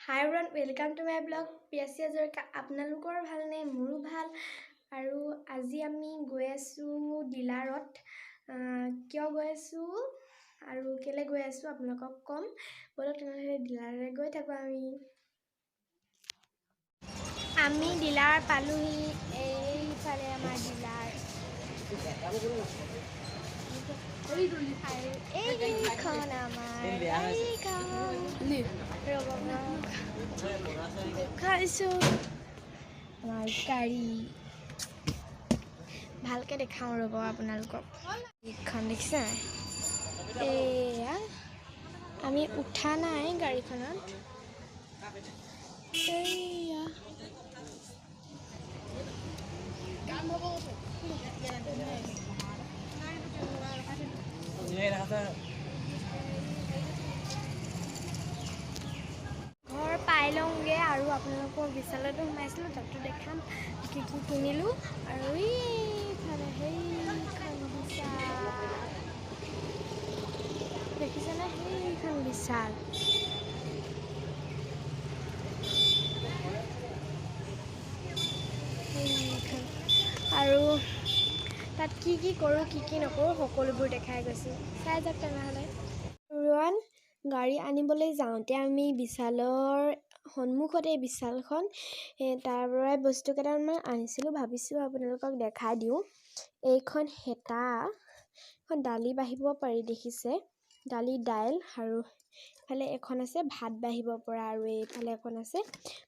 Hi everyone, welcome to my blog. PSC Azorika আপোনালোকৰ ভালনে মোৰো ভাল আৰু আজি আমি গৈ আছো ডিলাৰত কিয় গৈ আছো আৰু কেলে গৈ আছো আপোনালোকক কম বলক তেনেহ'লে ডিলাৰলৈ গৈ থাকো আমি ডিলাৰ পালোহি এইফালে আমাৰ ডিলাৰ এইখন আমাৰ খাইছো আমাৰ গাড়ী ভালকে দেখাওঁ ৰ'ব আপোনালোকক এইখন দেখিছে এয়া আমি উঠা নাই গাড়ীখনত এয়া ঘৰ পাই লওঁগে আৰু আপোনালোকৰ বিশালতো সোমাইছিলোঁ তাতো দেখাম কি কি কিনিলোঁ আৰু এইফালে সেইখন বিশাল দেখিছেনে সেইখন বিশাল আৰু তাত কি কি কৰোঁ কি কি নকৰোঁ সকলোবোৰ দেখাই গৈছোঁ চাই যাওক তেনেহ'লে গাড়ী আনিবলৈ যাওঁতে আমি বিশালৰ সন্মুখতে বিশালখন তাৰ পৰাই বস্তু কেইটামান আনিছিলোঁ ভাবিছোঁ আপোনালোকক দেখাই দিওঁ এইখন হেতা এখন দালি বাঢ়িব পাৰি দেখিছে দাইল আৰু ইফালে এখন আছে ভাত বাঢ়িব পৰা আৰু এইফালে এখন আছে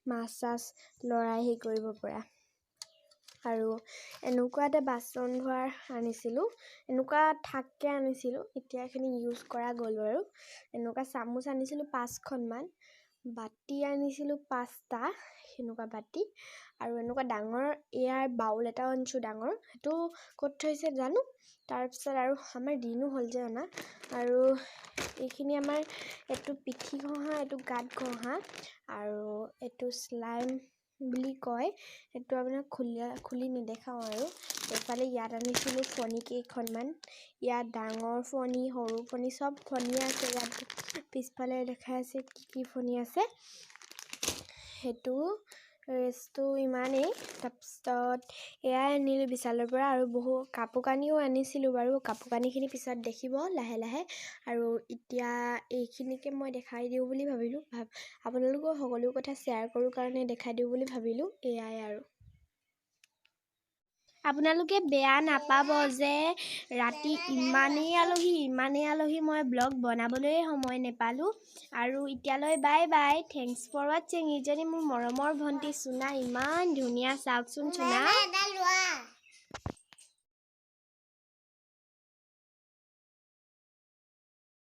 মাছ চাছ লৰাই হেৰি কৰিব পৰা আৰু এনেকুৱা এটা বাচন ধোৱাৰ আনিছিলোঁ এনেকুৱা ঠাককে আনিছিলোঁ এতিয়া এখিনি ইউজ কৰা গ'ল বাৰু এনেকুৱা চামুচ আনিছিলোঁ 5খনমান বাটি আনিছিলোঁ 5টা এনেকুৱা বাটি আৰু এনেকুৱা ডাঙৰ ইয়াৰ বাউল এটা আনিছোঁ ডাঙৰ সেইটো ক'ত থৈছে জানো তাৰপিছত আৰু আমাৰ দিনো হ'ল যে অনা আৰু এইখিনি আমাৰ এইটো পিঠি ঘঁহা এইটো গাত ঘঁহা আৰু এইটো স্লাইম বুলি কয় এইটো আপোনাক খুলি নেদেখাওঁ আৰু এইফালে ইয়াত আনিছিলোঁ ফণী কেইখনমান ইয়াত ডাঙৰ ফণী সৰু ফণী চব ফণী আছে ইয়াত পিছফালে দেখাই আছে কি কি ফণী আছে সেইটো ৰেষ্টটো ইমানেই তাৰপিছত এয়াই আনিলোঁ বিশালৰ পৰা আৰু বহু কাপোৰ কানিও আনিছিলোঁ বাৰু কাপোৰ কানিখিনি পিছত দেখিব লাহে লাহে আৰু এতিয়া এইখিনিকে মই দেখাই দিওঁ বুলি ভাবিলোঁ আপোনালোকৰ সকলো কথা শ্বেয়াৰ কৰোঁ কাৰণে দেখাই দিওঁ বুলি ভাবিলোঁ এয়াই আৰু আপোনালোকে বেয়া নাপাব যে ৰাতি ইমানেই আলহী মই ব্লগ বনাবলৈ সময় নেপালোঁ আৰু এতিয়ালৈ বাই বাই থেংকছ ফৰ ৱাচিং ইজনী মোৰ মৰমৰ ভণ্টি চুনা ইমান ধুনীয়া চাওকচোন চুনা